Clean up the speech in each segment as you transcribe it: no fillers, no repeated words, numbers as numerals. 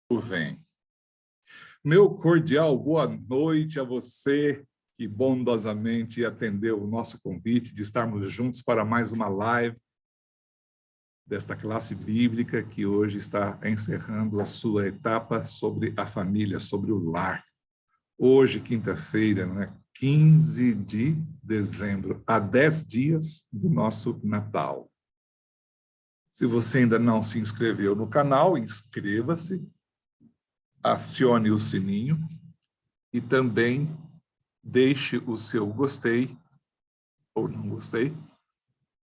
Vem. Meu cordial boa noite a você que bondosamente atendeu o nosso convite de estarmos juntos para mais uma live desta classe bíblica que hoje está encerrando a sua etapa sobre a família, sobre o lar. Hoje, quinta-feira, né, 15 de dezembro, há 10 dias do nosso Natal. Se você ainda não se inscreveu no canal, inscreva-se. Acione o sininho e também deixe o seu gostei ou não gostei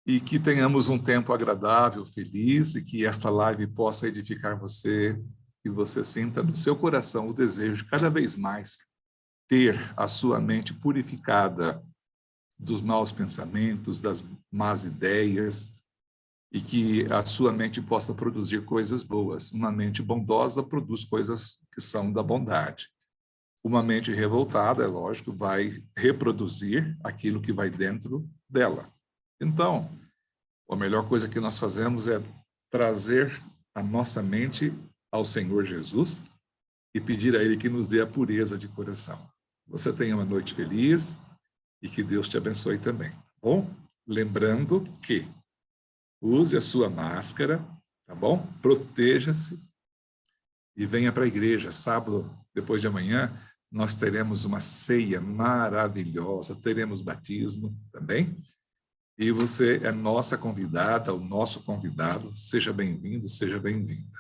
e que tenhamos um tempo agradável, feliz e que esta live possa edificar você, que você sinta no seu coração o desejo de cada vez mais ter a sua mente purificada dos maus pensamentos, das más ideias e que a sua mente possa produzir coisas boas. Uma mente bondosa produz coisas que são da bondade. Uma mente revoltada, é lógico, vai reproduzir aquilo que vai dentro dela. Então, a melhor coisa que nós fazemos é trazer a nossa mente ao Senhor Jesus e pedir a Ele que nos dê a pureza de coração. Você tenha uma noite feliz e que Deus te abençoe também. Bom, lembrando que use a sua máscara, tá bom? Proteja-se e venha para a igreja. Sábado, depois de amanhã, nós teremos uma ceia maravilhosa, teremos batismo também. E você é nossa convidada, o nosso convidado. Seja bem-vindo, seja bem-vinda.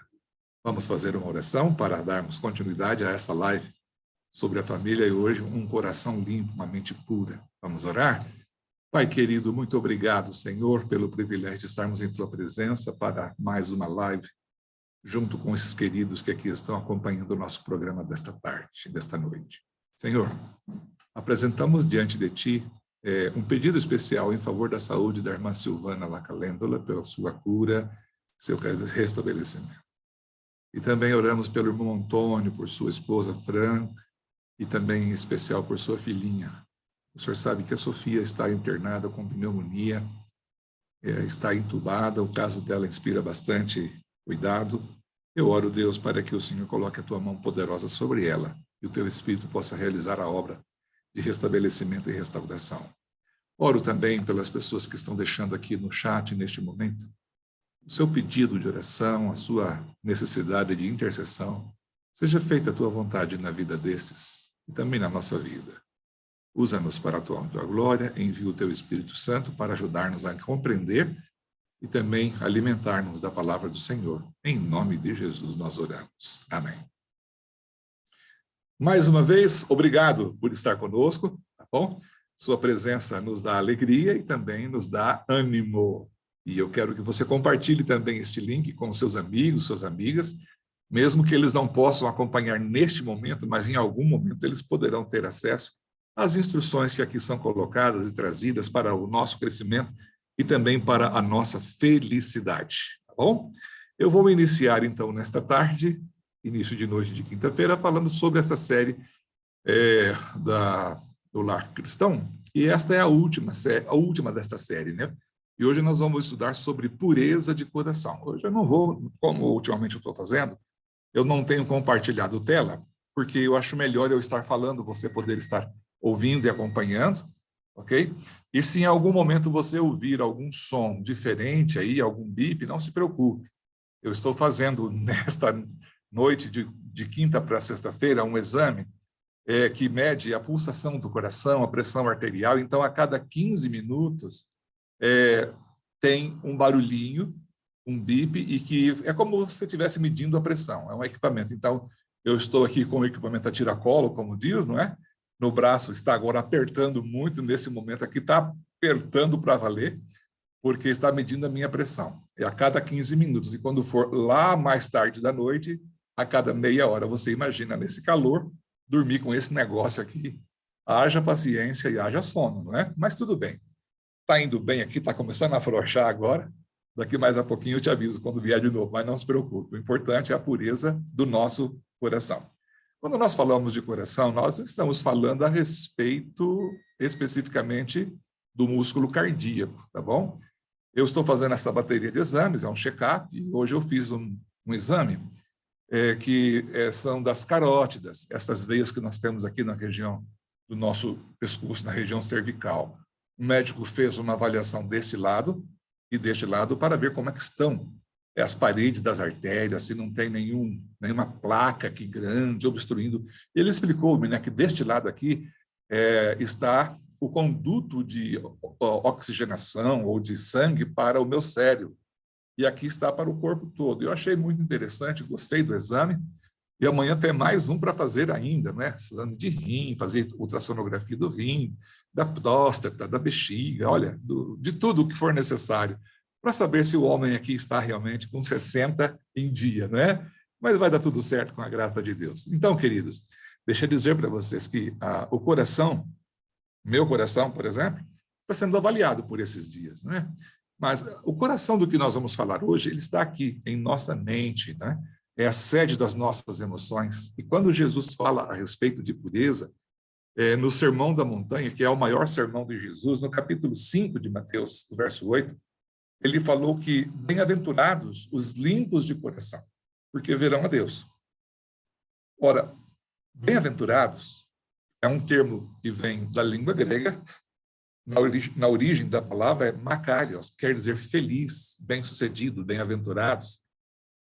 Vamos fazer uma oração para darmos continuidade a essa live sobre a família e hoje um coração limpo, uma mente pura. Vamos orar? Pai querido, muito obrigado, Senhor, pelo privilégio de estarmos em Tua presença para mais uma live, junto com esses queridos que aqui estão acompanhando o nosso programa desta tarde, desta noite. Senhor, apresentamos diante de Ti um pedido especial em favor da saúde da irmã Silvana Lacalêndola, pela sua cura, seu restabelecimento. E também oramos pelo irmão Antônio, por sua esposa Fran, e também em especial por sua filhinha. O senhor sabe que a Sofia está internada com pneumonia, está entubada, o caso dela inspira bastante cuidado. Eu oro, Deus, para que o Senhor coloque a tua mão poderosa sobre ela e o teu Espírito possa realizar a obra de restabelecimento e restauração. Oro também pelas pessoas que estão deixando aqui no chat, neste momento, o seu pedido de oração, a sua necessidade de intercessão. Seja feita a tua vontade na vida destes e também na nossa vida. Usa-nos para a tua glória, envia o teu Espírito Santo para ajudar-nos a compreender e também alimentar-nos da palavra do Senhor. Em nome de Jesus nós oramos. Amém. Mais uma vez, obrigado por estar conosco, tá bom? Sua presença nos dá alegria e também nos dá ânimo. E eu quero que você compartilhe também este link com seus amigos, suas amigas, mesmo que eles não possam acompanhar neste momento, mas em algum momento eles poderão ter acesso as instruções que aqui são colocadas e trazidas para o nosso crescimento e também para a nossa felicidade, tá bom? Eu vou iniciar, então, nesta tarde, início de noite de quinta-feira, falando sobre essa série do Lar Cristão, e esta é a última desta série, né? E hoje nós vamos estudar sobre pureza de coração. Hoje eu não vou, como ultimamente eu estou fazendo, eu não tenho compartilhado tela, porque eu acho melhor eu estar falando, você poder estar ouvindo e acompanhando, ok? E se em algum momento você ouvir algum som diferente aí, algum bip, não se preocupe. Eu estou fazendo nesta noite de quinta para sexta-feira um exame que mede a pulsação do coração, a pressão arterial. Então, a cada 15 minutos tem um barulhinho, um bip, e que é como se você estivesse medindo a pressão. É um equipamento. Então, eu estou aqui com o equipamento a tiracolo, como diz, não é? No braço está agora apertando muito, nesse momento aqui está apertando para valer, porque está medindo a minha pressão. É a cada 15 minutos. E quando for lá mais tarde da noite, a cada meia hora, você imagina, nesse calor, dormir com esse negócio aqui. Haja paciência e haja sono, não é? Mas tudo bem. Está indo bem aqui, está começando a afrouxar agora. Daqui mais a pouquinho eu te aviso quando vier de novo, mas não se preocupe. O importante é a pureza do nosso coração. Quando nós falamos de coração, nós não estamos falando a respeito especificamente do músculo cardíaco, tá bom? Eu estou fazendo essa bateria de exames, é um check-up, e hoje eu fiz um exame são das carótidas, essas veias que nós temos aqui na região do nosso pescoço, na região cervical. O médico fez uma avaliação deste lado e deste lado para ver como é que estão as paredes das artérias, se não tem nenhuma placa aqui grande obstruindo. Ele explicou-me, né, que deste lado aqui está o conduto de oxigenação ou de sangue para o meu cérebro, e aqui está para o corpo todo. Eu achei muito interessante, gostei do exame, e amanhã tem mais um para fazer ainda, né? Exame de rim, fazer ultrassonografia do rim, da próstata, da bexiga, olha, de tudo o que for necessário, para saber se o homem aqui está realmente com 60 em dia, não é? Mas vai dar tudo certo com a graça de Deus. Então, queridos, deixa eu dizer para vocês que o coração, meu coração, por exemplo, está sendo avaliado por esses dias, não é? Mas o coração do que nós vamos falar hoje, ele está aqui, em nossa mente, né? É a sede das nossas emoções. E quando Jesus fala a respeito de pureza, no Sermão da Montanha, que é o maior sermão de Jesus, no capítulo 5 de Mateus, verso 8, ele falou que bem-aventurados os limpos de coração, porque verão a Deus. Ora, bem-aventurados é um termo que vem da língua grega, na origem da palavra é makarios, quer dizer feliz, bem-sucedido, bem-aventurados.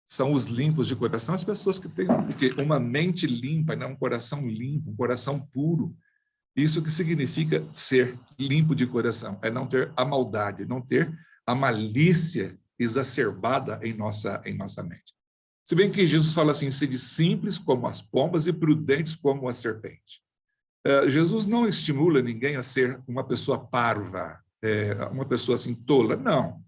São os limpos de coração, as pessoas que têm uma mente limpa, né? Um coração limpo, um coração puro. Isso que significa ser limpo de coração, é não ter a maldade, não ter a malícia exacerbada em nossa mente. Se bem que Jesus fala assim, sede simples como as pombas e prudentes como a serpente. Jesus não estimula ninguém a ser uma pessoa parva, uma pessoa assim tola, não.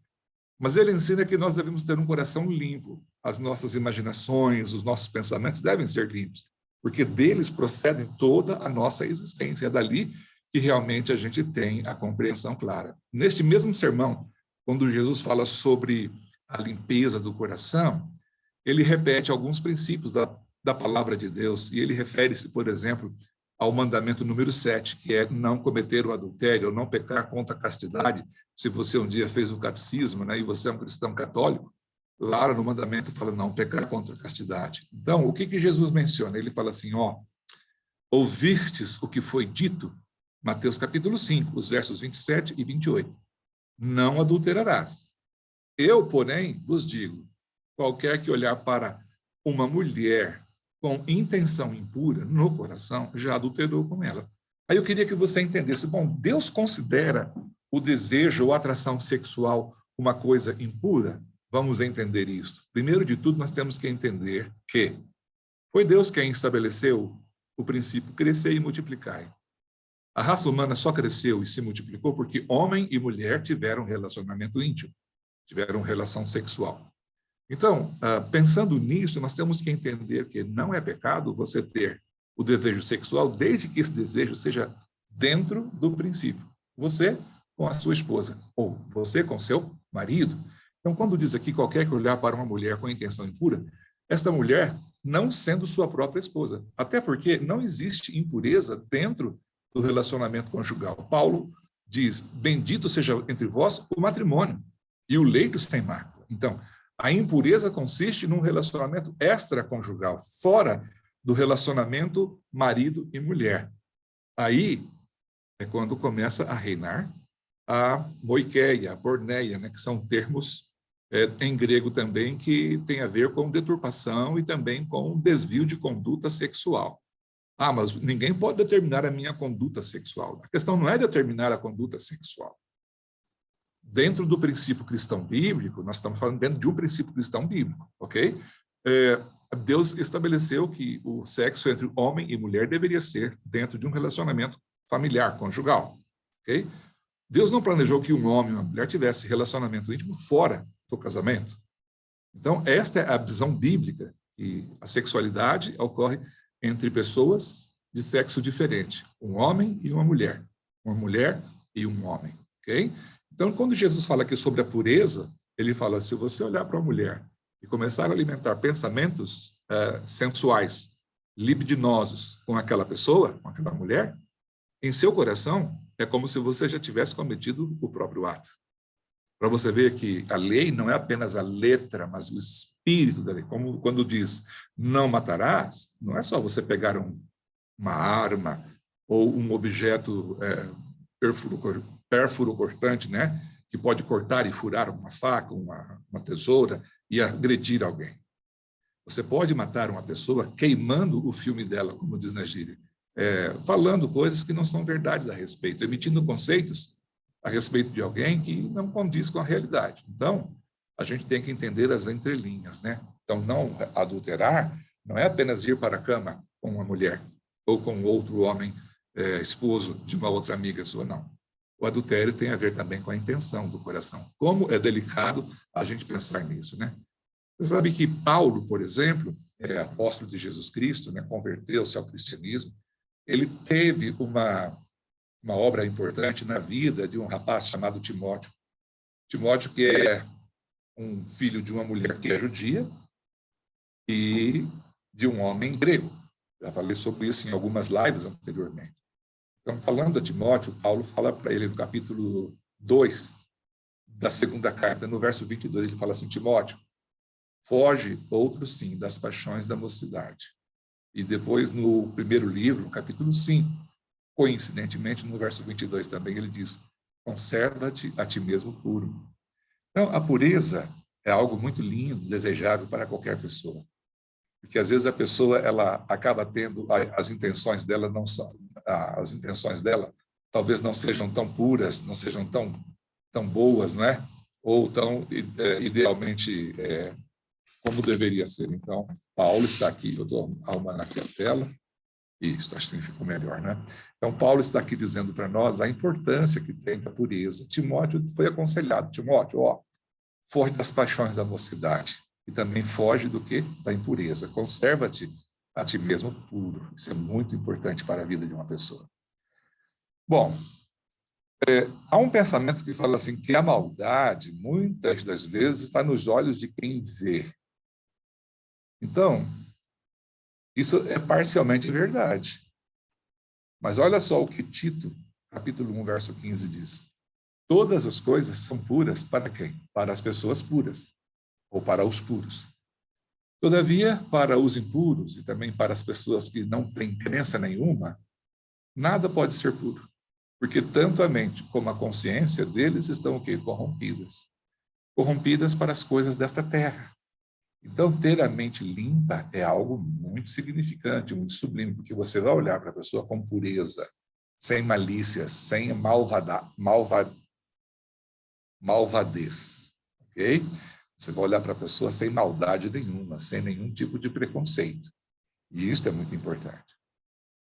Mas ele ensina que nós devemos ter um coração limpo. As nossas imaginações, os nossos pensamentos devem ser limpos, porque deles procede toda a nossa existência. É dali que realmente a gente tem a compreensão clara. Neste mesmo sermão, quando Jesus fala sobre a limpeza do coração, ele repete alguns princípios da palavra de Deus, e ele refere-se, por exemplo, ao mandamento número 7, que é não cometer o adultério, ou não pecar contra a castidade. Se você um dia fez o catecismo, né, e você é um cristão católico, lá no mandamento fala não pecar contra a castidade. Então, o que Jesus menciona? Ele fala assim, ouvistes o que foi dito, Mateus capítulo 5, os versos 27 e 28. Não adulterarás. Eu, porém, vos digo, qualquer que olhar para uma mulher com intenção impura no coração, já adulterou com ela. Aí eu queria que você entendesse, Deus considera o desejo ou a atração sexual uma coisa impura? Vamos entender isso. Primeiro de tudo, nós temos que entender que foi Deus quem estabeleceu o princípio crescer e multiplicar. A raça humana só cresceu e se multiplicou porque homem e mulher tiveram relacionamento íntimo, tiveram relação sexual. Então, pensando nisso, nós temos que entender que não é pecado você ter o desejo sexual, desde que esse desejo seja dentro do princípio. Você com a sua esposa, ou você com seu marido. Então, quando diz aqui qualquer que olhar para uma mulher com intenção impura, esta mulher não sendo sua própria esposa. Até porque não existe impureza dentro do relacionamento conjugal. Paulo diz, bendito seja entre vós o matrimônio e o leito sem mácula. Então, a impureza consiste num relacionamento extraconjugal, fora do relacionamento marido e mulher. Aí é quando começa a reinar a moikeia, a porneia, né, que são termos em grego também que tem a ver com deturpação e também com desvio de conduta sexual. Mas ninguém pode determinar a minha conduta sexual. A questão não é determinar a conduta sexual. Dentro do princípio cristão bíblico, nós estamos falando dentro de um princípio cristão bíblico, ok? Deus estabeleceu que o sexo entre homem e mulher deveria ser dentro de um relacionamento familiar, conjugal, ok? Deus não planejou que um homem e uma mulher tivessem relacionamento íntimo fora do casamento. Então, esta é a visão bíblica, que a sexualidade ocorre entre pessoas de sexo diferente, um homem e uma mulher e um homem, ok? Então, quando Jesus fala aqui sobre a pureza, ele fala, se você olhar para uma mulher e começar a alimentar pensamentos sensuais, libidinosos com aquela pessoa, com aquela mulher, em seu coração é como se você já tivesse cometido o próprio ato. Para você ver que a lei não é apenas a letra, mas o espírito da lei. Como quando diz, não matarás, não é só você pegar uma arma ou um objeto pérfuro cortante, né? Que pode cortar e furar uma faca, uma tesoura e agredir alguém. Você pode matar uma pessoa queimando o filme dela, como diz na gíria, falando coisas que não são verdades a respeito, emitindo conceitos a respeito de alguém que não condiz com a realidade. Então, a gente tem que entender as entrelinhas, né? Então, não adulterar não é apenas ir para a cama com uma mulher ou com outro homem, esposo de uma outra amiga sua, não. O adultério tem a ver também com a intenção do coração. Como é delicado a gente pensar nisso, né? Você sabe que Paulo, por exemplo, apóstolo de Jesus Cristo, né, converteu-se ao cristianismo, ele teve uma obra importante na vida de um rapaz chamado Timóteo. Timóteo, que é um filho de uma mulher que é judia e de um homem grego. Já falei sobre isso em algumas lives anteriormente. Então, falando a Timóteo, Paulo fala para ele no capítulo 2 da segunda carta, no verso 22, ele fala assim, Timóteo, foge, outro sim, das paixões da mocidade. E depois, no primeiro livro, no capítulo 5, coincidentemente, no verso 22 também, ele diz, conserva-te a ti mesmo puro. Então, a pureza é algo muito lindo, desejável para qualquer pessoa. Porque, às vezes, a pessoa ela acaba tendo, as intenções dela não são, as intenções dela talvez não sejam tão puras, não sejam tão boas, não é? Ou tão, idealmente, como deveria ser. Então, Paulo está aqui, eu estou arrumando aqui a tela, isso, assim ficou melhor, né? Então, Paulo está aqui dizendo para nós a importância que tem da pureza. Timóteo foi aconselhado, Timóteo, foge das paixões da mocidade e também foge do quê? Da impureza. Conserva-te a ti mesmo puro. Isso é muito importante para a vida de uma pessoa. Bom, há um pensamento que fala assim, que a maldade, muitas das vezes, está nos olhos de quem vê. Então, isso é parcialmente verdade. Mas olha só o que Tito, capítulo 1, verso 15, diz. Todas as coisas são puras para quem? Para as pessoas puras, ou para os puros. Todavia, para os impuros e também para as pessoas que não têm crença nenhuma, nada pode ser puro, porque tanto a mente como a consciência deles estão o quê? Corrompidas. Corrompidas para as coisas desta terra. Então, ter a mente limpa é algo muito significante, muito sublime, porque você vai olhar para a pessoa com pureza, sem malícia, sem malvadez, ok? Você vai olhar para a pessoa sem maldade nenhuma, sem nenhum tipo de preconceito. E isso é muito importante.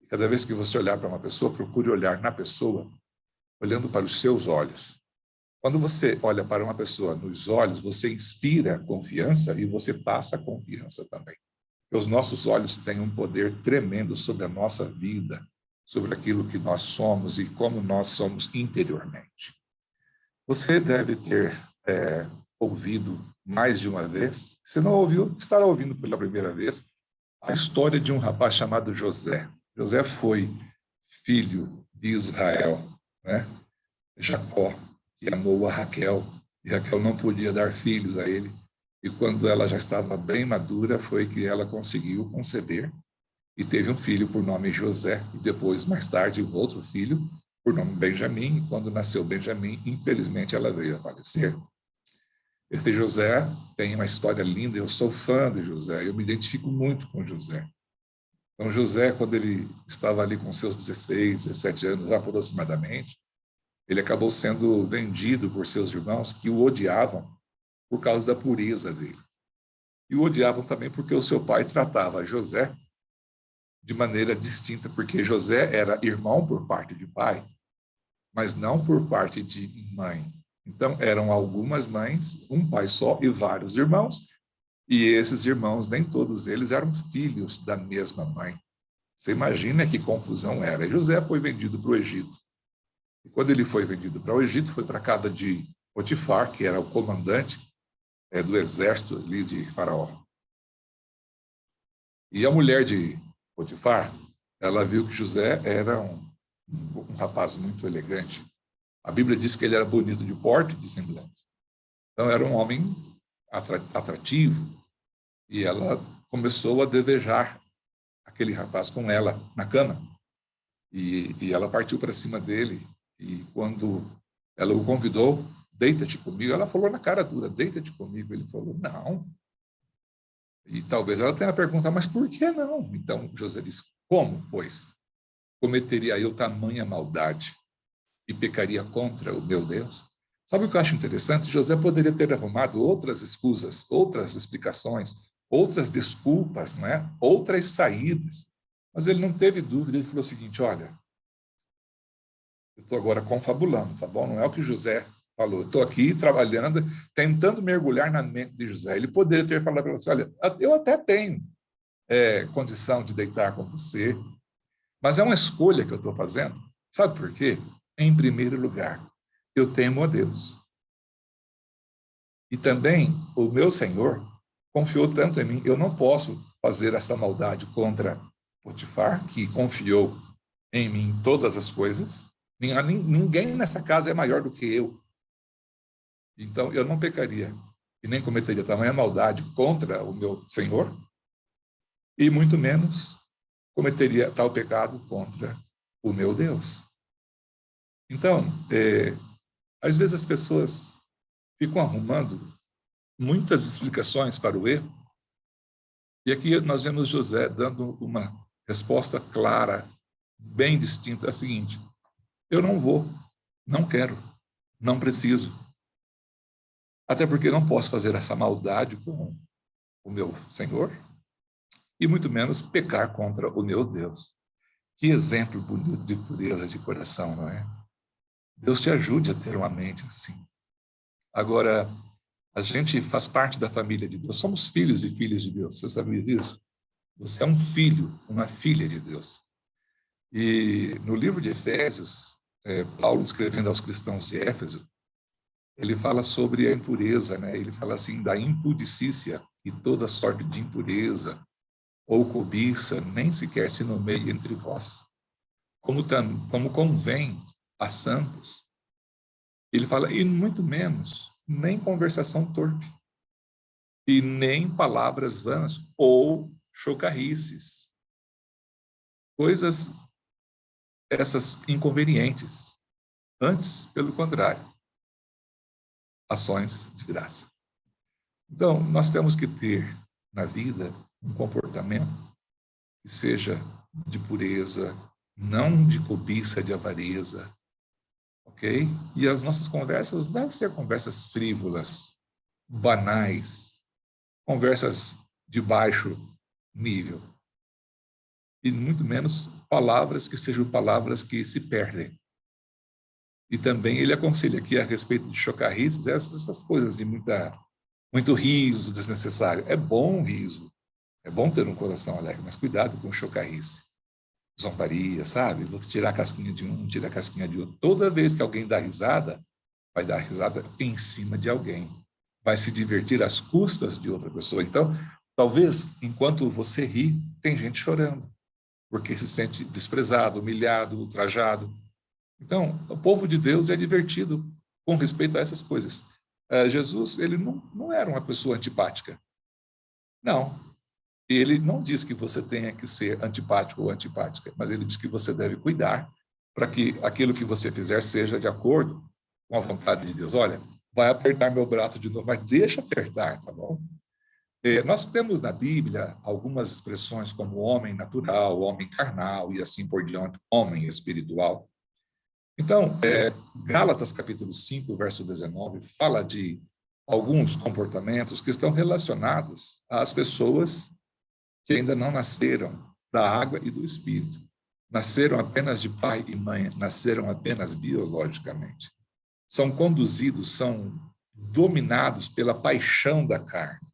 E cada vez que você olhar para uma pessoa, procure olhar na pessoa, olhando para os seus olhos. Quando você olha para uma pessoa nos olhos, você inspira confiança e você passa confiança também. Os nossos olhos têm um poder tremendo sobre a nossa vida, sobre aquilo que nós somos e como nós somos interiormente. Você deve ter ouvido mais de uma vez, se não ouviu, estará ouvindo pela primeira vez, a história de um rapaz chamado José. José foi filho de Israel, né? Jacó, que amou a Raquel, e Raquel não podia dar filhos a ele, e quando ela já estava bem madura, foi que ela conseguiu conceber, e teve um filho por nome José, e depois, mais tarde, um outro filho por nome Benjamim, e quando nasceu Benjamim, infelizmente ela veio a falecer. Esse José tem uma história linda, eu sou fã de José, eu me identifico muito com José. Então, José, quando ele estava ali com seus 16, 17 anos aproximadamente, ele acabou sendo vendido por seus irmãos que o odiavam por causa da pureza dele. E o odiavam também porque o seu pai tratava José de maneira distinta, porque José era irmão por parte de pai, mas não por parte de mãe. Então, eram algumas mães, um pai só e vários irmãos, e esses irmãos, nem todos eles eram filhos da mesma mãe. Você imagina que confusão era. E José foi vendido para o Egito. E quando ele foi vendido para o Egito, foi para a casa de Potifar, que era o comandante do exército ali de Faraó. E a mulher de Potifar, ela viu que José era um rapaz muito elegante. A Bíblia diz que ele era bonito de porte e de semblante. Então, era um homem atrativo. E ela começou a desejar aquele rapaz com ela na cama. E ela partiu para cima dele. E quando ela o convidou, deita-te comigo, ela falou na cara dura, deita-te comigo. Ele falou, não. E talvez ela tenha perguntado, mas por que não? Então José disse, como, pois, cometeria eu tamanha maldade e pecaria contra o meu Deus? Sabe o que eu acho interessante? José poderia ter arrumado outras escusas, outras explicações, outras desculpas, não é? Outras saídas. Mas ele não teve dúvida, ele falou o seguinte, olha, eu estou agora confabulando, tá bom? Não é o que José falou. Eu estou aqui trabalhando, tentando mergulhar na mente de José. Ele poderia ter falado para você, olha, eu até tenho condição de deitar com você, mas é uma escolha que eu estou fazendo. Sabe por quê? Em primeiro lugar, eu temo a Deus. E também o meu Senhor confiou tanto em mim, eu não posso fazer essa maldade contra Potifar, que confiou em mim todas as coisas. Ninguém nessa casa é maior do que eu. Então, eu não pecaria e nem cometeria tamanha maldade contra o meu Senhor, e muito menos cometeria tal pecado contra o meu Deus. Então, às vezes as pessoas ficam arrumando muitas explicações para o erro, e aqui nós vemos José dando uma resposta clara, bem distinta, é a seguinte, eu não vou, não quero, não preciso. Até porque não posso fazer essa maldade com o meu Senhor, e muito menos pecar contra o meu Deus. Que exemplo bonito de pureza de coração, não é? Deus te ajude a ter uma mente assim. Agora, a gente faz parte da família de Deus, somos filhos e filhas de Deus, você sabia disso? Você é um filho, uma filha de Deus. E no livro de Efésios, Paulo escrevendo aos cristãos de Éfeso, ele fala sobre a impureza, né? Ele fala assim, da impudicícia e toda sorte de impureza ou cobiça, nem sequer se nomeia entre vós, como convém a santos. Ele fala, e muito menos, nem conversação torpe, e nem palavras vãs ou chocarrices, coisas essas inconvenientes. Antes, pelo contrário, ações de graça. Então, nós temos que ter na vida um comportamento que seja de pureza, não de cobiça, de avareza, ok? E as nossas conversas devem ser conversas frívolas, banais, conversas de baixo nível. E muito menos palavras que sejam palavras que se perdem. E também ele aconselha aqui a respeito de chocarrices, essas coisas de muito riso desnecessário. É bom o riso, é bom ter um coração alegre, mas cuidado com o chocarrice. Zombaria, sabe? Você tirar a casquinha de um, tirar a casquinha de outro. Toda vez que alguém dá risada, vai dar risada em cima de alguém. Vai se divertir às custas de outra pessoa. Então, talvez, enquanto você ri, tem gente chorando, porque se sente desprezado, humilhado, ultrajado. Então, o povo de Deus é divertido com respeito a essas coisas. Jesus, ele não era uma pessoa antipática. Não. Ele não diz que você tenha que ser antipático ou antipática, mas ele diz que você deve cuidar para que aquilo que você fizer seja de acordo com a vontade de Deus. Olha, vai apertar meu braço de novo, mas deixa apertar, tá bom? Nós temos na Bíblia algumas expressões como homem natural, homem carnal e assim por diante, homem espiritual. Então, Gálatas capítulo 5, verso 19, fala de alguns comportamentos que estão relacionados às pessoas que ainda não nasceram da água e do espírito. Nasceram apenas de pai e mãe, nasceram apenas biologicamente. São conduzidos, são dominados pela paixão da carne.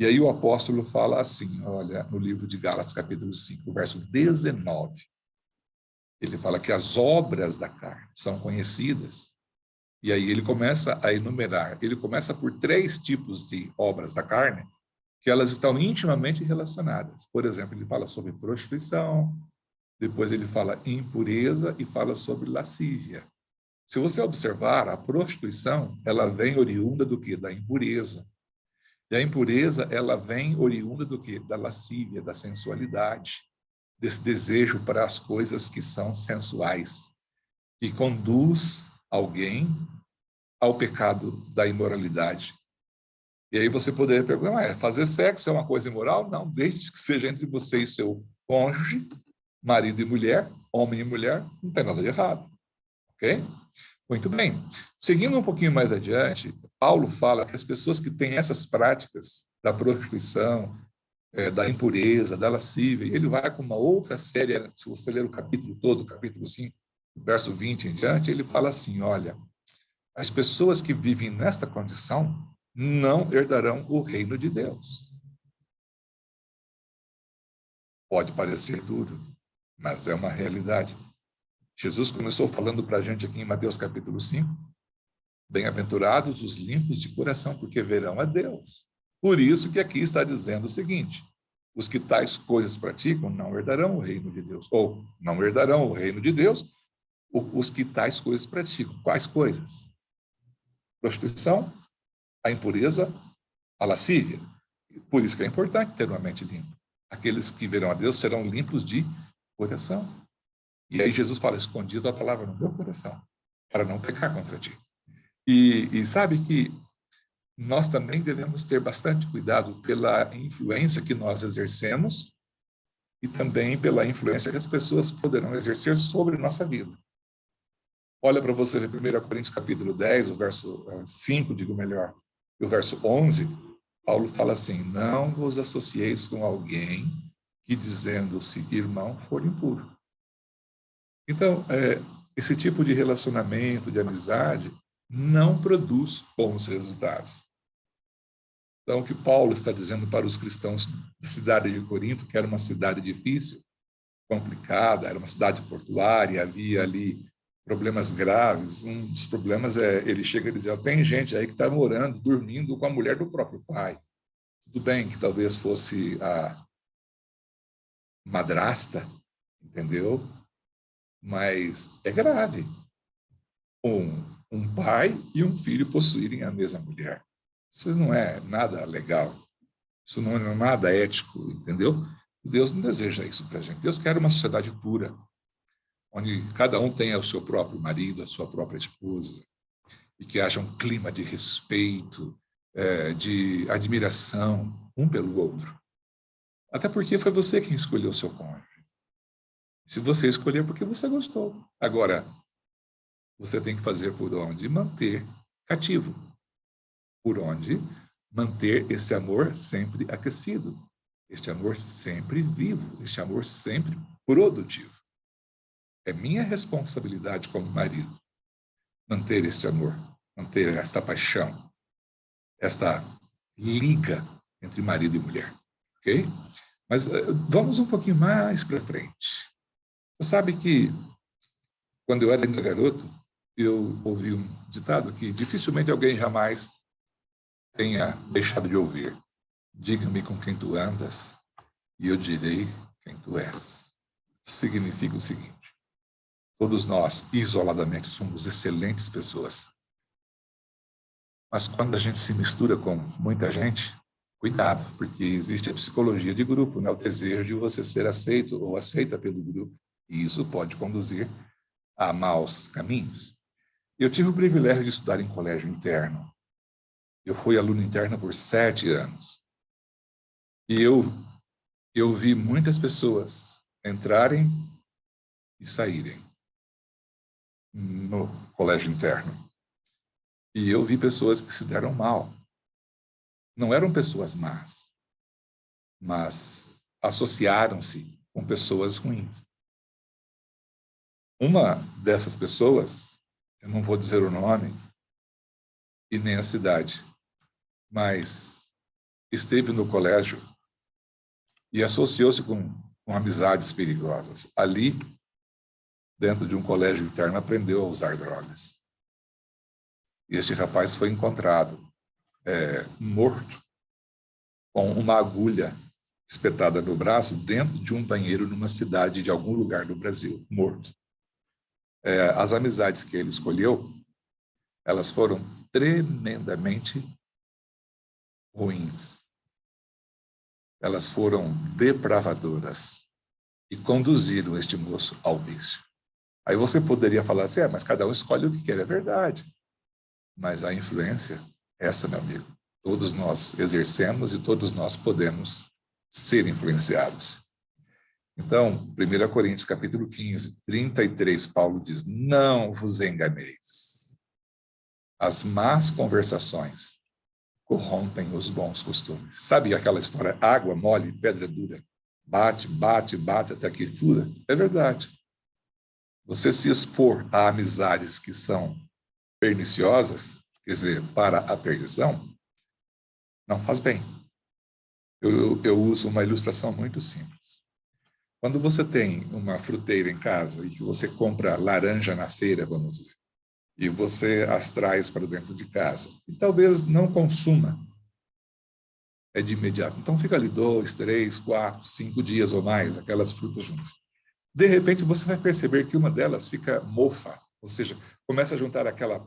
E aí o apóstolo fala assim, olha, no livro de Gálatas, capítulo 5, verso 19. Ele fala que as obras da carne são conhecidas. E aí ele começa a enumerar. Ele começa por 3 tipos de obras da carne, que elas estão intimamente relacionadas. Por exemplo, ele fala sobre prostituição, depois ele fala impureza e fala sobre lascívia. Se você observar, a prostituição, ela vem oriunda do quê? Da impureza. E a impureza, ela vem oriunda do quê? Da lascívia, da sensualidade, desse desejo para as coisas que são sensuais, que conduz alguém ao pecado da imoralidade. E aí você poderia perguntar, fazer sexo é uma coisa imoral? Não, desde que seja entre você e seu cônjuge, marido e mulher, homem e mulher, não tem nada de errado. Ok? Muito bem. Seguindo um pouquinho mais adiante, Paulo fala que as pessoas que têm essas práticas da prostituição, da impureza, da lascívia, e ele vai com uma outra série, se você ler o capítulo todo, capítulo 5, verso 20 em diante, ele fala assim, olha, as pessoas que vivem nesta condição não herdarão o reino de Deus. Pode parecer duro, mas é uma realidade. Jesus começou falando para a gente aqui em Mateus capítulo 5, bem-aventurados os limpos de coração, porque verão a Deus. Por isso que aqui está dizendo o seguinte, os que tais coisas praticam não herdarão o reino de Deus, ou não herdarão o reino de Deus, os que tais coisas praticam. Quais coisas? Prostituição, a impureza, a lascívia. Por isso que é importante ter uma mente limpa. Aqueles que verão a Deus serão limpos de coração. E aí Jesus fala, escondido a palavra no meu coração, para não pecar contra ti. E sabe que nós também devemos ter bastante cuidado pela influência que nós exercemos e também pela influência que as pessoas poderão exercer sobre nossa vida. Olha para você ver 1 Coríntios capítulo 10, o verso 5, digo melhor, e o verso 11, Paulo fala assim, não vos associeis com alguém que dizendo-se irmão for impuro. Então, esse tipo de relacionamento, de amizade, não produz bons resultados. Então, o que Paulo está dizendo para os cristãos da cidade de Corinto, que era uma cidade difícil, complicada, era uma cidade portuária, havia ali problemas graves. Um dos problemas ele chega a dizer, tem gente aí que está morando, dormindo com a mulher do próprio pai. Tudo bem que talvez fosse a madrasta, entendeu? Mas é grave. Um pai e um filho possuírem a mesma mulher. Isso não é nada legal. Isso não é nada ético, entendeu? Deus não deseja isso para a gente. Deus quer uma sociedade pura, onde cada um tenha o seu próprio marido, a sua própria esposa, e que haja um clima de respeito, de admiração um pelo outro. Até porque foi você quem escolheu o seu cônjuge. Se você escolheu, porque você gostou. Agora, você tem que fazer por onde manter cativo, por onde manter esse amor sempre aquecido, este amor sempre vivo, este amor sempre produtivo. É minha responsabilidade como marido manter este amor, manter esta paixão, esta liga entre marido e mulher, ok? Mas vamos um pouquinho mais para frente. Você sabe que quando eu era ainda garoto, eu ouvi um ditado que dificilmente alguém jamais tenha deixado de ouvir. Diga-me com quem tu andas e eu direi quem tu és. Significa o seguinte, todos nós, isoladamente, somos excelentes pessoas. Mas quando a gente se mistura com muita gente, cuidado, porque existe a psicologia de grupo, né? O desejo de você ser aceito ou aceita pelo grupo. E isso pode conduzir a maus caminhos. Eu tive o privilégio de estudar em colégio interno. Eu fui aluno interno por 7 anos. E eu vi muitas pessoas entrarem e saírem no colégio interno. E eu vi pessoas que se deram mal. Não eram pessoas más, mas associaram-se com pessoas ruins. Uma dessas pessoas, eu não vou dizer o nome e nem a cidade, mas esteve no colégio e associou-se com amizades perigosas. Ali, dentro de um colégio interno, aprendeu a usar drogas. E este rapaz foi encontrado morto, com uma agulha espetada no braço dentro de um banheiro numa cidade de algum lugar do Brasil, morto. As amizades que ele escolheu, elas foram tremendamente ruins. Elas foram depravadoras e conduziram este moço ao vício. Aí você poderia falar assim, mas cada um escolhe o que quer, é verdade. Mas a influência, essa, meu amigo, todos nós exercemos e todos nós podemos ser influenciados. Então, 1 Coríntios capítulo 15, 33, Paulo diz, não vos enganeis. As más conversações corrompem os bons costumes. Sabe aquela história, água mole, pedra dura? Bate, bate, bate até que fura? É verdade. Você se expor a amizades que são perniciosas, quer dizer, para a perdição, não faz bem. Eu uso uma ilustração muito simples. Quando você tem uma fruteira em casa e que você compra laranja na feira, vamos dizer, e você as traz para dentro de casa, e talvez não consuma de imediato. Então fica ali 2, 3, 4, 5 dias ou mais, aquelas frutas juntas. De repente você vai perceber que uma delas fica mofa, ou seja, começa a juntar aquela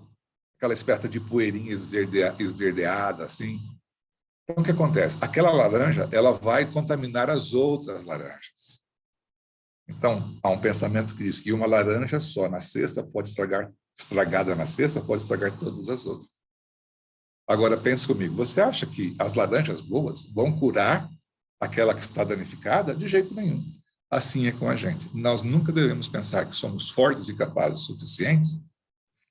espécie de poeirinha esverdeada, assim. Então, o que acontece? Aquela laranja, ela vai contaminar as outras laranjas. Então, há um pensamento que diz que uma laranja só na cesta pode estragada na cesta, pode estragar todas as outras. Agora, pense comigo, você acha que as laranjas boas vão curar aquela que está danificada? De jeito nenhum. Assim é com a gente. Nós nunca devemos pensar que somos fortes e capazes o suficientes,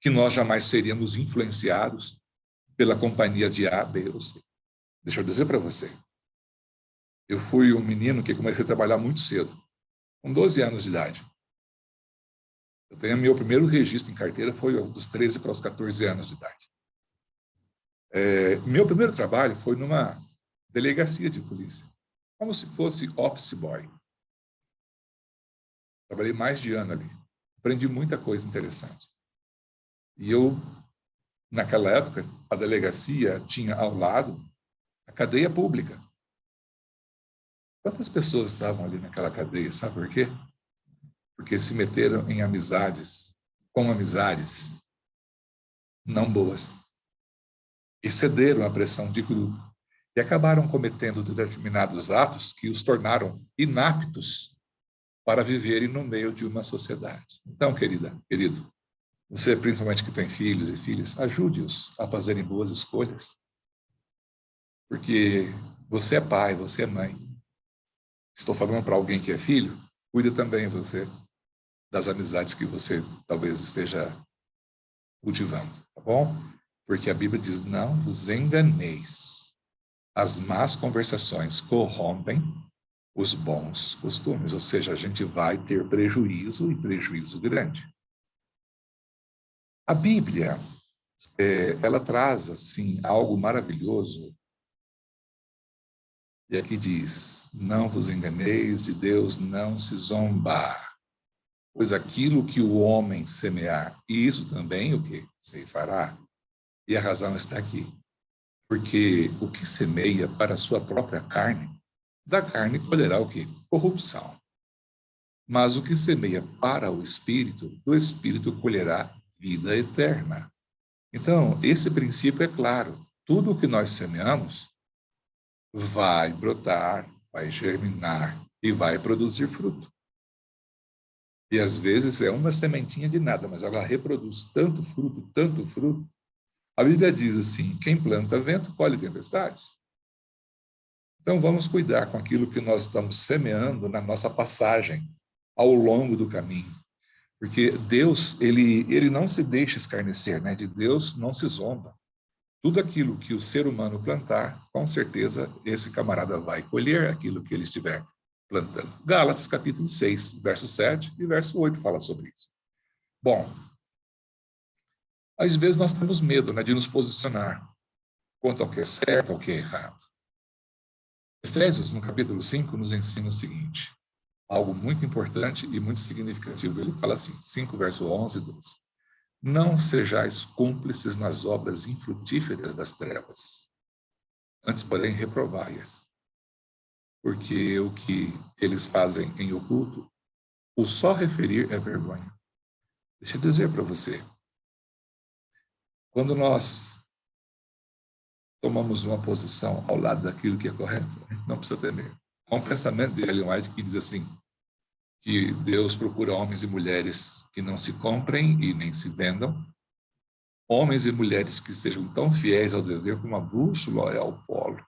que nós jamais seríamos influenciados pela companhia de A, B ou C. Deixa eu dizer para você, eu fui um menino que comecei a trabalhar muito cedo, com 12 anos de idade. Eu tenho meu primeiro registro em carteira foi dos 13 para os 14 anos de idade. Meu primeiro trabalho foi numa delegacia de polícia, como se fosse office boy. Trabalhei mais de ano ali, aprendi muita coisa interessante. E eu, naquela época, a delegacia tinha ao lado a cadeia pública. Quantas pessoas estavam ali naquela cadeia, sabe por quê? Porque se meteram em amizades, com amizades não boas. E cederam à pressão de grupo. E acabaram cometendo determinados atos que os tornaram inaptos para viverem no meio de uma sociedade. Então, querido, você principalmente que tem filhos e filhas, ajude-os a fazerem boas escolhas. Porque você é pai, você é mãe. Estou falando para alguém que é filho, cuide também você das amizades que você talvez esteja cultivando, tá bom? Porque a Bíblia diz, não vos enganeis. As más conversações corrompem os bons costumes, ou seja, a gente vai ter prejuízo e prejuízo grande. A Bíblia, ela traz, assim, algo maravilhoso. E aqui diz, não vos enganeis, de Deus não se zomba. Pois aquilo que o homem semear, isso também o que ceifará. E a razão está aqui. Porque o que semeia para a sua própria carne, da carne colherá o quê? Corrupção. Mas o que semeia para o Espírito, do Espírito colherá vida eterna. Então, esse princípio é claro. Tudo o que nós semeamos vai brotar, vai germinar e vai produzir fruto. E às vezes é uma sementinha de nada, mas ela reproduz tanto fruto, tanto fruto. A Bíblia diz assim, quem planta vento, colhe tempestades. Então vamos cuidar com aquilo que nós estamos semeando na nossa passagem, ao longo do caminho. Porque Deus, ele não se deixa escarnecer, né? De Deus não se zomba. Tudo aquilo que o ser humano plantar, com certeza esse camarada vai colher aquilo que ele estiver plantando. Gálatas capítulo 6, verso 7 e verso 8 fala sobre isso. Bom, às vezes nós temos medo, né, de nos posicionar quanto ao que é certo, ao que é errado. Efésios, no capítulo 5, nos ensina o seguinte, algo muito importante e muito significativo. Ele fala assim, 5, verso 11 e 12. Não sejais cúmplices nas obras infrutíferas das trevas, antes, porém, reprovai-as. Porque o que eles fazem em oculto, o só referir é vergonha. Deixa eu dizer para você, quando nós tomamos uma posição ao lado daquilo que é correto, não precisa temer. Há um pensamento de Ellen White que diz assim, que Deus procura homens e mulheres que não se comprem e nem se vendam, homens e mulheres que sejam tão fiéis ao dever como a bússola é ao polo,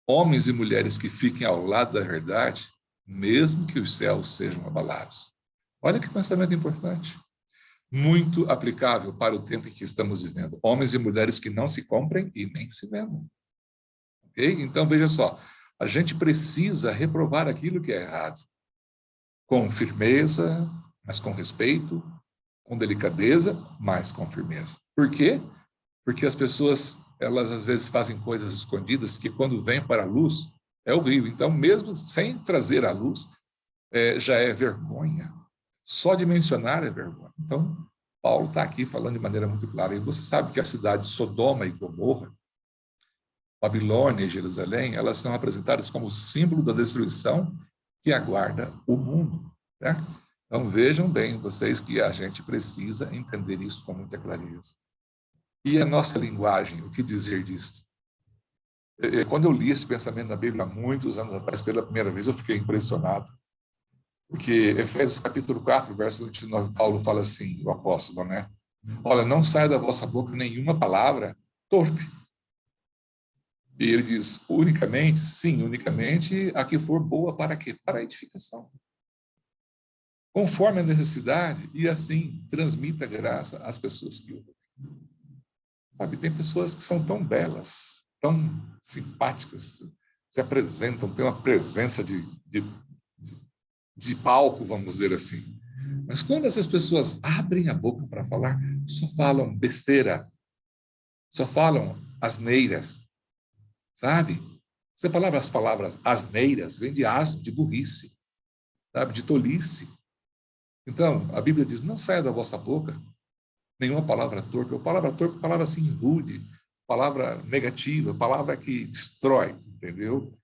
homens e mulheres que fiquem ao lado da verdade, mesmo que os céus sejam abalados. Olha que pensamento importante. Muito aplicável para o tempo em que estamos vivendo. Homens e mulheres que não se comprem e nem se vendam. Okay? Então, veja só, a gente precisa reprovar aquilo que é errado, com firmeza, mas com respeito, com delicadeza, mas com firmeza. Por quê? Porque as pessoas, elas às vezes fazem coisas escondidas que quando vêm para a luz, é horrível. Então, mesmo sem trazer à luz, já é vergonha. Só de mencionar é vergonha. Então, Paulo está aqui falando de maneira muito clara. E você sabe que a cidade de Sodoma e Gomorra, Babilônia e Jerusalém, elas são apresentadas como símbolo da destruição que aguarda o mundo. Né? Então, vejam bem vocês que a gente precisa entender isso com muita clareza. E a nossa linguagem, o que dizer disso? Quando eu li esse pensamento na Bíblia há muitos anos atrás, pela primeira vez, eu fiquei impressionado. Porque Efésios capítulo 4, verso 29, Paulo fala assim, o apóstolo, né? Olha, não saia da vossa boca nenhuma palavra torpe. E ele diz, unicamente, sim, unicamente a que for boa para quê? Para a edificação. Conforme a necessidade, e assim transmita graça às pessoas que ouvem. Sabe, tem pessoas que são tão belas, tão simpáticas, se apresentam, têm uma presença de palco, vamos dizer assim. Mas quando essas pessoas abrem a boca para falar, só falam besteira, só falam asneiras, sabe? As palavras asneiras vêm de asno, de burrice, sabe? De tolice. Então, a Bíblia diz, não saia da vossa boca nenhuma palavra torpe, ou palavra torpe, palavra assim rude, palavra negativa, palavra que destrói, entendeu?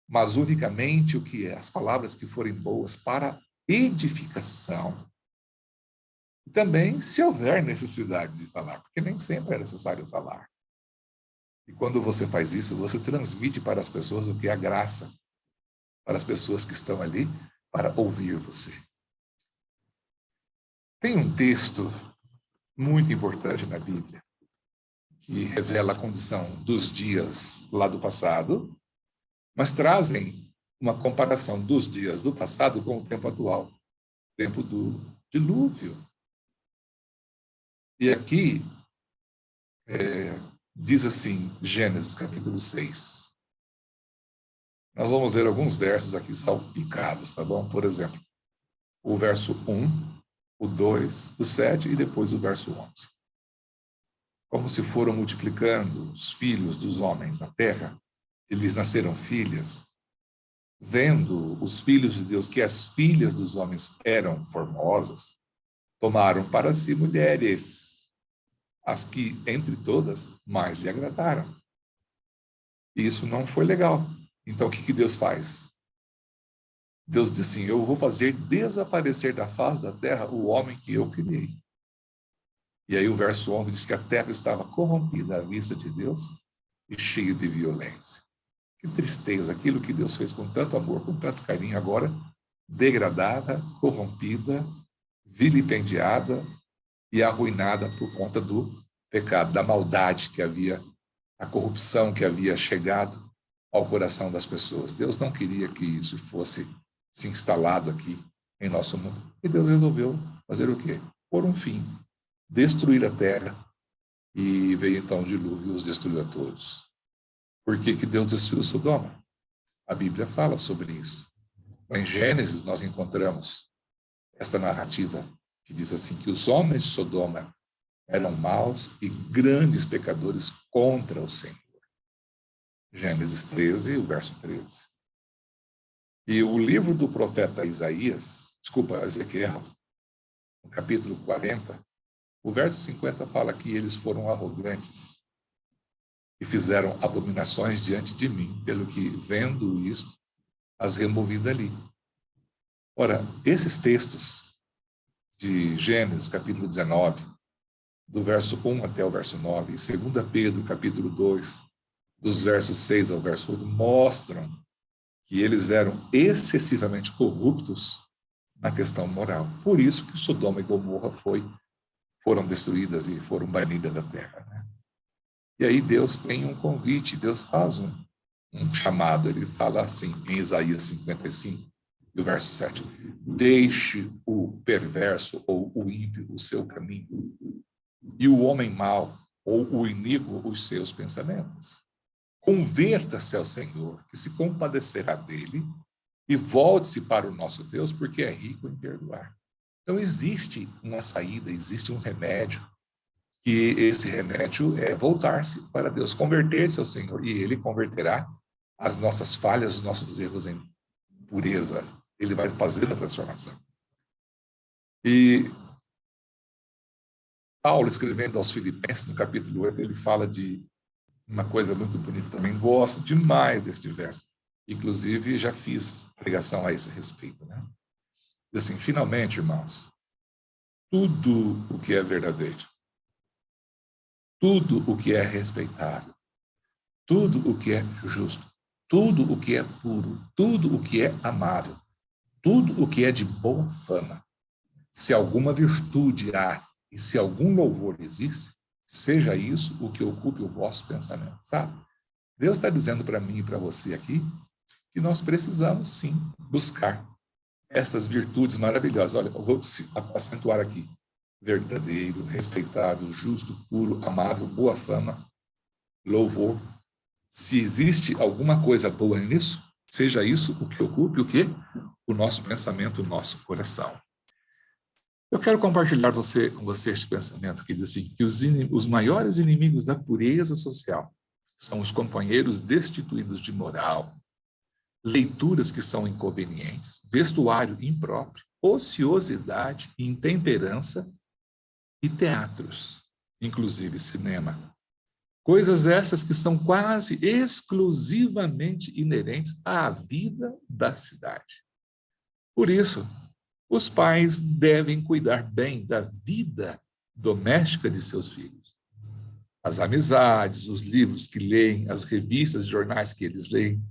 Mas unicamente o que é? As palavras que forem boas para edificação. E também, se houver necessidade de falar, porque nem sempre é necessário falar. E quando você faz isso, você transmite para as pessoas o que é a graça, para as pessoas que estão ali para ouvir você. Tem um texto muito importante na Bíblia, que revela a condição dos dias lá do passado, mas trazem uma comparação dos dias do passado com o tempo atual, tempo do dilúvio. E aqui diz assim, Gênesis capítulo 6. Nós vamos ler alguns versos aqui salpicados, tá bom? Por exemplo, o verso 1, o 2, o 7 e depois o verso 11. Como se foram multiplicando os filhos dos homens na terra, eles nasceram filhas, vendo os filhos de Deus que as filhas dos homens eram formosas, tomaram para si mulheres, as que, entre todas, mais lhe agradaram. E isso não foi legal. Então, o que Deus faz? Deus diz assim, eu vou fazer desaparecer da face da terra o homem que eu criei. E aí o verso 11 diz que a terra estava corrompida à vista de Deus e cheia de violência. Que tristeza, aquilo que Deus fez com tanto amor, com tanto carinho, agora degradada, corrompida, vilipendiada e arruinada por conta do pecado, da maldade que havia, a corrupção que havia chegado ao coração das pessoas. Deus não queria que isso fosse se instalado aqui em nosso mundo. E Deus resolveu fazer o quê? Pôr um fim, destruir a terra, e veio então o dilúvio e os destruiu a todos. Por que Deus destruiu Sodoma? A Bíblia fala sobre isso. Em Gênesis nós encontramos esta narrativa que diz assim, que os homens de Sodoma eram maus e grandes pecadores contra o Senhor. Gênesis 13, o verso 13. E o livro do profeta Ezequiel, no capítulo 40, o verso 50 fala que eles foram arrogantes e fizeram abominações diante de mim, pelo que, vendo isto, as removi dali. Ora, esses textos de Gênesis, capítulo 19, do verso 1 até o verso 9, e 2 Pedro, capítulo 2, dos versos 6 ao verso 8, mostram que eles eram excessivamente corruptos na questão moral. Por isso que Sodoma e Gomorra foram destruídas e foram banidas da terra, né? E aí Deus tem um convite, Deus faz um chamado. Ele fala assim, em Isaías 55, do verso 7, deixe o perverso ou o ímpio o seu caminho, e o homem mau ou o iníquo os seus pensamentos. Converta-se ao Senhor, que se compadecerá dele, e volte-se para o nosso Deus, porque é rico em perdoar. Então, existe uma saída, existe um remédio, que esse remédio é voltar-se para Deus, converter-se ao Senhor, e Ele converterá as nossas falhas, os nossos erros em pureza. Ele vai fazer a transformação. E Paulo, escrevendo aos Filipenses, no capítulo 8, ele fala de uma coisa muito bonita também. Gosto demais deste verso. Inclusive, já fiz pregação a esse respeito, né? Diz assim, finalmente, irmãos, tudo o que é verdadeiro, tudo o que é respeitável, tudo o que é justo, tudo o que é puro, tudo o que é amável, tudo o que é de boa fama, se alguma virtude há e se algum louvor existe, seja isso o que ocupe o vosso pensamento, sabe? Deus está dizendo para mim e para você aqui que nós precisamos, sim, buscar essas virtudes maravilhosas. Olha, eu vou acentuar aqui. Verdadeiro, respeitável, justo, puro, amável, boa fama, louvor. Se existe alguma coisa boa nisso, seja isso o que ocupe o quê? O nosso pensamento, o nosso coração. Eu quero compartilhar com você este pensamento que diz assim, que os maiores inimigos da pureza social são os companheiros destituídos de moral, leituras que são inconvenientes, vestuário impróprio, ociosidade, intemperança e teatros, inclusive cinema. Coisas essas que são quase exclusivamente inerentes à vida da cidade. Por isso, os pais devem cuidar bem da vida doméstica de seus filhos. As amizades, os livros que leem, as revistas e jornais que eles leem,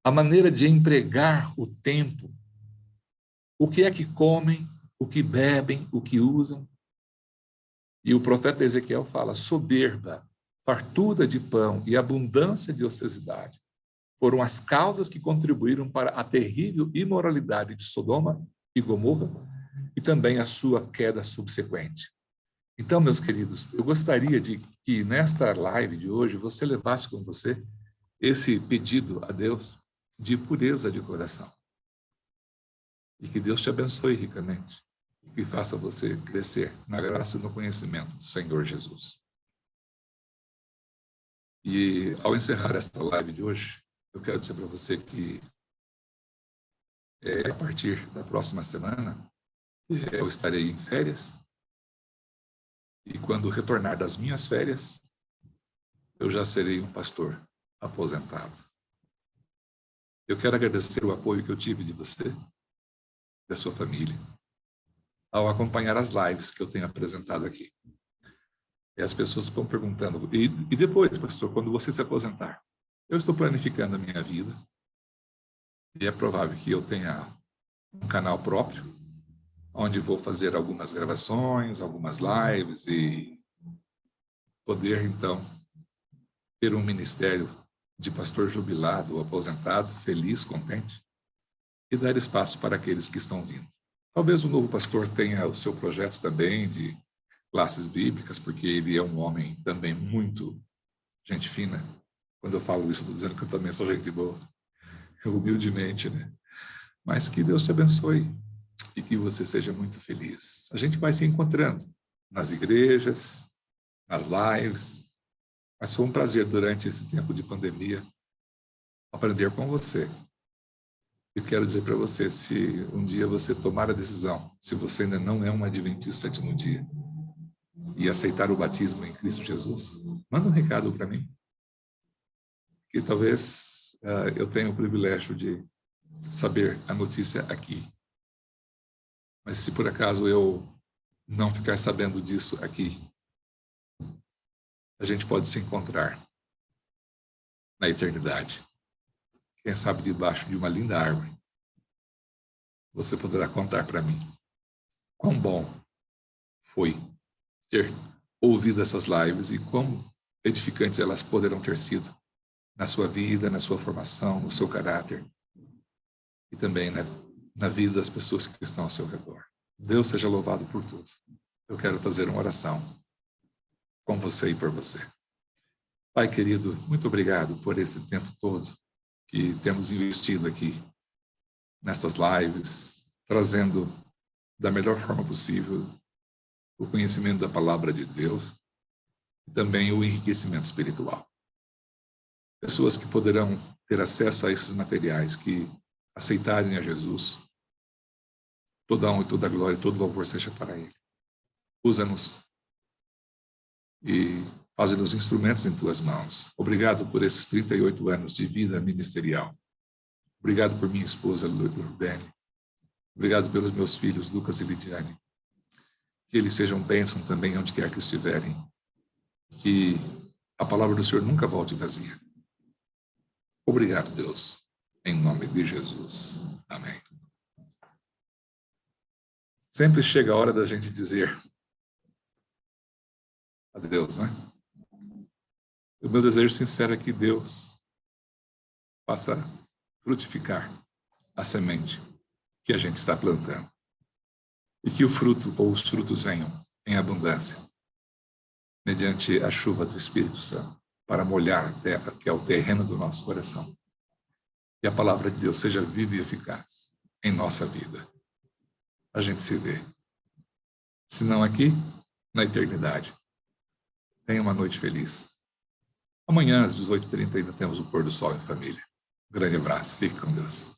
a maneira de empregar o tempo, o que é que comem, o que bebem, o que usam. E o profeta Ezequiel fala, soberba, fartura de pão e abundância de ociosidade foram as causas que contribuíram para a terrível imoralidade de Sodoma e Gomorra e também a sua queda subsequente. Então, meus queridos, eu gostaria de que nesta live de hoje você levasse com você esse pedido a Deus de pureza de coração. E que Deus te abençoe ricamente e que faça você crescer na graça e no conhecimento do Senhor Jesus. E ao encerrar esta live de hoje, eu quero dizer para você que a partir da próxima semana eu estarei em férias e quando retornar das minhas férias, eu já serei um pastor aposentado. Eu quero agradecer o apoio que eu tive de você, da sua família, ao acompanhar as lives que eu tenho apresentado aqui. E as pessoas estão perguntando, e depois, pastor, quando você se aposentar? Eu estou planificando a minha vida e é provável que eu tenha um canal próprio, onde vou fazer algumas gravações, algumas lives e poder, então, ter um ministério de pastor jubilado ou aposentado, feliz, contente, e dar espaço para aqueles que estão vindo. Talvez o novo pastor tenha o seu projeto também de classes bíblicas, porque ele é um homem também muito gente fina. Quando eu falo isso, estou dizendo que eu também sou gente boa, humildemente, né? Mas que Deus te abençoe e que você seja muito feliz. A gente vai se encontrando nas igrejas, nas lives, mas foi um prazer durante esse tempo de pandemia aprender com você. E quero dizer para você, se um dia você tomar a decisão, se você ainda não é um adventista do sétimo dia, e aceitar o batismo em Cristo Jesus, manda um recado para mim, que talvez eu tenha o privilégio de saber a notícia aqui. Mas se por acaso eu não ficar sabendo disso aqui, a gente pode se encontrar na eternidade. Quem sabe debaixo de uma linda árvore, você poderá contar para mim quão bom foi ter ouvido essas lives e quão edificantes elas poderão ter sido na sua vida, na sua formação, no seu caráter e também na vida das pessoas que estão ao seu redor. Deus seja louvado por tudo. Eu quero fazer uma oração com você e por você. Pai querido, muito obrigado por esse tempo todo que temos investido aqui nestas lives, trazendo da melhor forma possível o conhecimento da palavra de Deus e também o enriquecimento espiritual. Pessoas que poderão ter acesso a esses materiais, que aceitarem a Jesus, toda a honra e toda a glória e todo o louvor seja para Ele. Usa-nos e faz-nos instrumentos em Tuas mãos. Obrigado por esses 38 anos de vida ministerial. Obrigado por minha esposa, Lurdene. Obrigado pelos meus filhos, Lucas e Lidiane. Que eles sejam bênção também onde quer que estiverem. Que a palavra do Senhor nunca volte vazia. Obrigado, Deus. Em nome de Jesus. Amém. Sempre chega a hora da gente dizer adeus, né? O meu desejo sincero é que Deus faça frutificar a semente que a gente está plantando. E que o fruto ou os frutos venham em abundância, mediante a chuva do Espírito Santo, para molhar a terra, que é o terreno do nosso coração. E a palavra de Deus seja viva e eficaz em nossa vida. A gente se vê. Se não aqui, na eternidade. Tenha uma noite feliz. Amanhã, às 18h30, ainda temos o pôr do sol em família. Um grande abraço. Fique com Deus.